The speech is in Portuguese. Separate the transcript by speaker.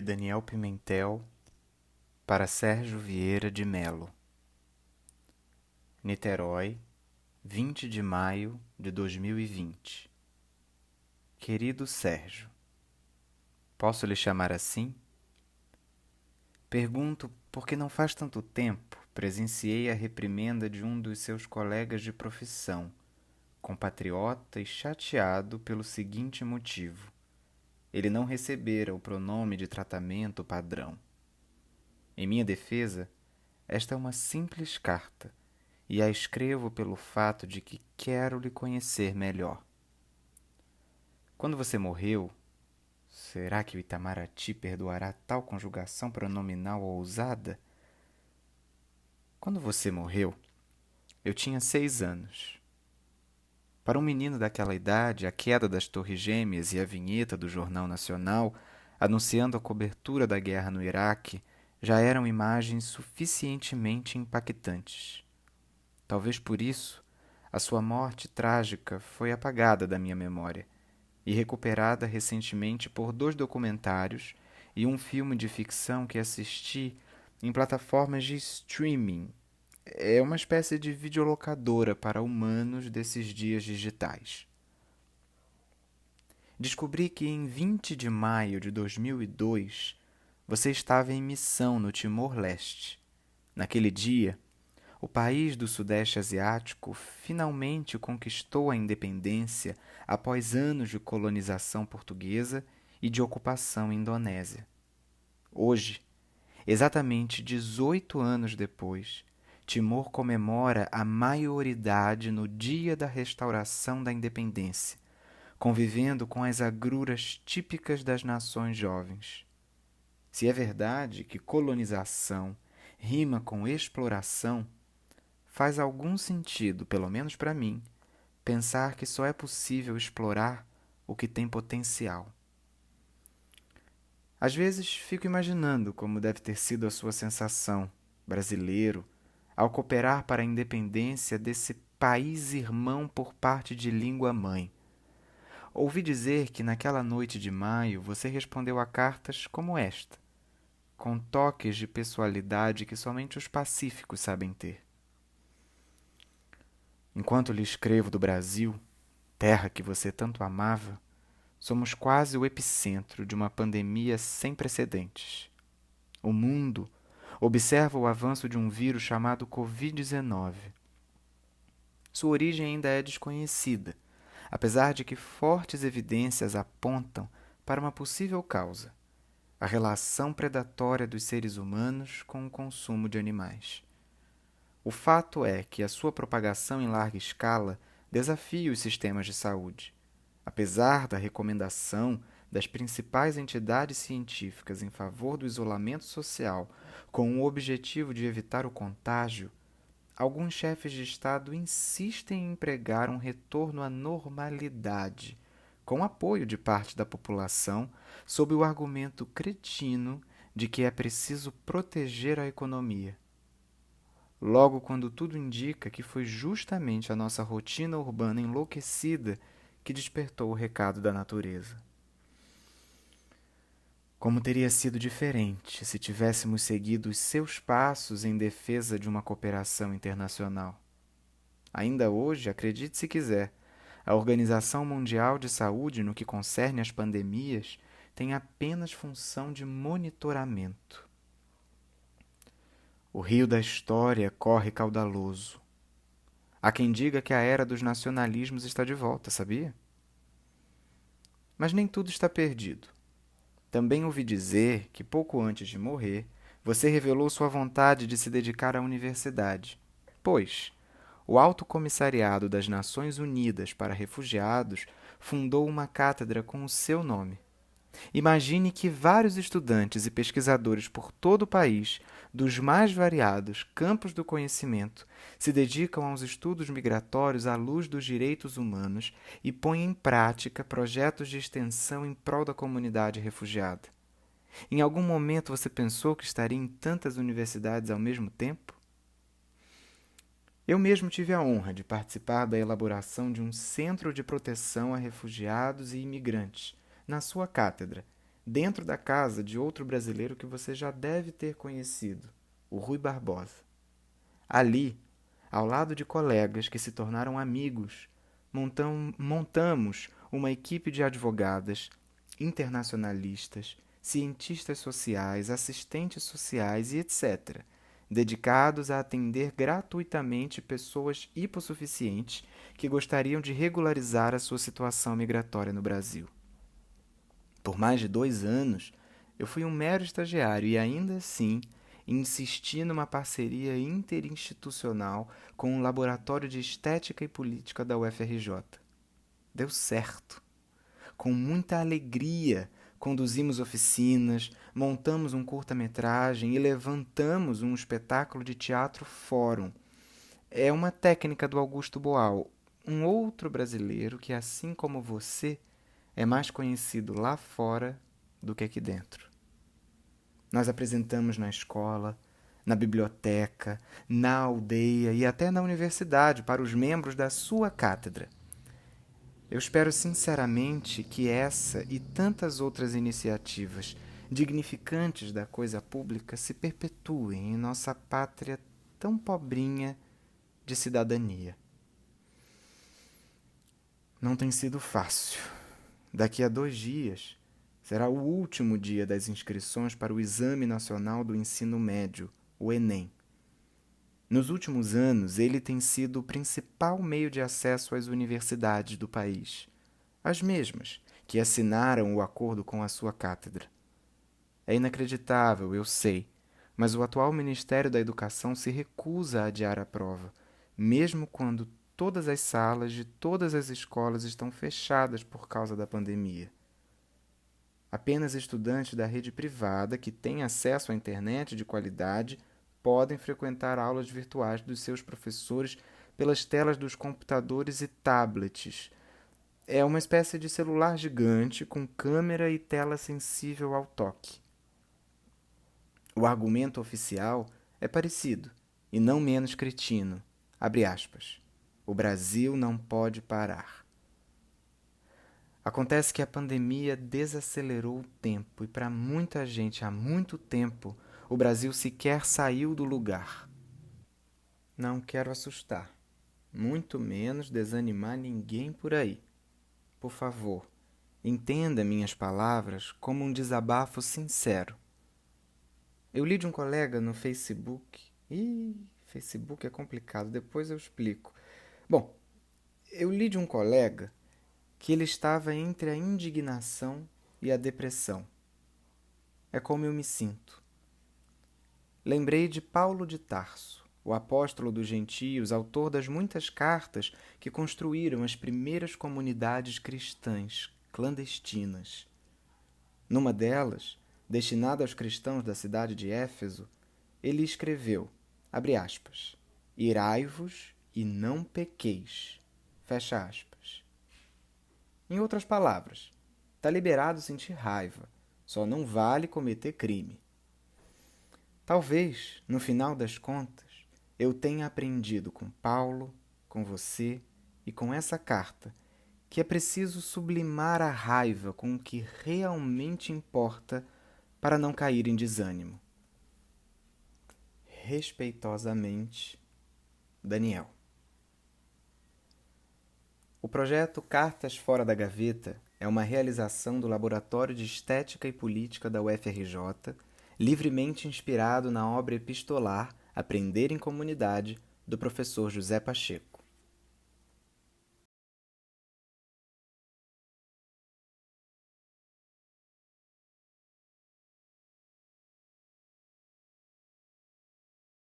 Speaker 1: Daniel Pimentel para Sérgio Vieira de Melo. Niterói, 20 de maio de 2020. Querido Sérgio, posso lhe chamar assim? Pergunto porque não faz tanto tempo presenciei a reprimenda de um dos seus colegas de profissão, compatriota e chateado pelo seguinte motivo: ele não recebera o pronome de tratamento padrão. Em minha defesa, esta é uma simples carta, e a escrevo pelo fato de que quero lhe conhecer melhor. Quando você morreu, será que o Itamaraty perdoará tal conjugação pronominal ousada? Quando você morreu, eu tinha 6 anos. Para um menino daquela idade, a queda das Torres Gêmeas e a vinheta do Jornal Nacional, anunciando a cobertura da guerra no Iraque, já eram imagens suficientemente impactantes. Talvez por isso, a sua morte trágica foi apagada da minha memória e recuperada recentemente por 2 documentários e um filme de ficção que assisti em plataformas de streaming. É uma espécie de videolocadora para humanos desses dias digitais. Descobri que em 20 de maio de 2002 você estava em missão no Timor-Leste. Naquele dia, o país do Sudeste Asiático finalmente conquistou a independência após anos de colonização portuguesa e de ocupação indonésia. Hoje, exatamente 18 anos depois, Timor comemora a maioridade no dia da restauração da independência, convivendo com as agruras típicas das nações jovens. Se é verdade que colonização rima com exploração, faz algum sentido, pelo menos para mim, pensar que só é possível explorar o que tem potencial. Às vezes fico imaginando como deve ter sido a sua sensação, brasileiro, ao cooperar para a independência desse país irmão por parte de língua mãe. Ouvi dizer que naquela noite de maio você respondeu a cartas como esta, com toques de pessoalidade que somente os pacíficos sabem ter. Enquanto lhe escrevo do Brasil, terra que você tanto amava, somos quase o epicentro de uma pandemia sem precedentes. O mundo observa o avanço de um vírus chamado Covid-19. Sua origem ainda é desconhecida, apesar de que fortes evidências apontam para uma possível causa: a relação predatória dos seres humanos com o consumo de animais. O fato é que a sua propagação em larga escala desafia os sistemas de saúde. Apesar da recomendação das principais entidades científicas em favor do isolamento social com o objetivo de evitar o contágio, alguns chefes de Estado insistem em empregar um retorno à normalidade, com apoio de parte da população, sob o argumento cretino de que é preciso proteger a economia. Logo, quando tudo indica que foi justamente a nossa rotina urbana enlouquecida que despertou o recado da natureza. Como teria sido diferente se tivéssemos seguido os seus passos em defesa de uma cooperação internacional? Ainda hoje, acredite se quiser, a Organização Mundial de Saúde, no que concerne às pandemias, tem apenas função de monitoramento. O rio da história corre caudaloso. Há quem diga que a era dos nacionalismos está de volta, sabia? Mas nem tudo está perdido. Também ouvi dizer que, pouco antes de morrer, você revelou sua vontade de se dedicar à universidade, pois o Alto Comissariado das Nações Unidas para Refugiados fundou uma cátedra com o seu nome. Imagine que vários estudantes e pesquisadores por todo o país, dos mais variados campos do conhecimento, se dedicam aos estudos migratórios à luz dos direitos humanos e põem em prática projetos de extensão em prol da comunidade refugiada. Em algum momento você pensou que estaria em tantas universidades ao mesmo tempo? Eu mesmo tive a honra de participar da elaboração de um centro de proteção a refugiados e imigrantes, na sua cátedra, dentro da casa de outro brasileiro que você já deve ter conhecido, o Rui Barbosa. Ali, ao lado de colegas que se tornaram amigos, montamos uma equipe de advogadas, internacionalistas, cientistas sociais, assistentes sociais e etc., dedicados a atender gratuitamente pessoas hipossuficientes que gostariam de regularizar a sua situação migratória no Brasil. Por mais de 2 anos, eu fui um mero estagiário e ainda assim insisti numa parceria interinstitucional com o Laboratório de Estética e Política da UFRJ. Deu certo. Com muita alegria, conduzimos oficinas, montamos um curta-metragem e levantamos um espetáculo de teatro fórum. É uma técnica do Augusto Boal, um outro brasileiro que, assim como você, é mais conhecido lá fora do que aqui dentro. Nós apresentamos na escola, na biblioteca, na aldeia e até na universidade para os membros da sua cátedra. Eu espero sinceramente que essa e tantas outras iniciativas dignificantes da coisa pública se perpetuem em nossa pátria tão pobrinha de cidadania. Não tem sido fácil. Daqui a 2 dias será o último dia das inscrições para o Exame Nacional do Ensino Médio, o Enem. Nos últimos anos, ele tem sido o principal meio de acesso às universidades do país, as mesmas que assinaram o acordo com a sua cátedra. É inacreditável, eu sei, mas o atual Ministério da Educação se recusa a adiar a prova, mesmo quando todas as salas de todas as escolas estão fechadas por causa da pandemia. Apenas estudantes da rede privada que têm acesso à internet de qualidade podem frequentar aulas virtuais dos seus professores pelas telas dos computadores e tablets. É uma espécie de celular gigante com câmera e tela sensível ao toque. O argumento oficial é parecido, e não menos cretino. Abre aspas. O Brasil não pode parar. Acontece que a pandemia desacelerou o tempo e para muita gente há muito tempo o Brasil sequer saiu do lugar. Não quero assustar, muito menos desanimar ninguém por aí. Por favor, entenda minhas palavras como um desabafo sincero. Eu li de um colega no Facebook. Facebook é complicado, depois eu explico. Bom, eu li de um colega que ele estava entre a indignação e a depressão. É como eu me sinto. Lembrei de Paulo de Tarso, o apóstolo dos gentios, autor das muitas cartas que construíram as primeiras comunidades cristãs clandestinas. Numa delas, destinada aos cristãos da cidade de Éfeso, ele escreveu, abre aspas, irai-vos e não pequeis, fecha aspas. Em outras palavras, está liberado sentir raiva, só não vale cometer crime. Talvez, no final das contas, eu tenha aprendido com Paulo, com você e com essa carta que é preciso sublimar a raiva com o que realmente importa para não cair em desânimo. Respeitosamente, Daniel. O projeto Cartas Fora da Gaveta é uma realização do Laboratório de Estética e Política da UFRJ, livremente inspirado na obra epistolar Aprender em Comunidade, do professor José Pacheco.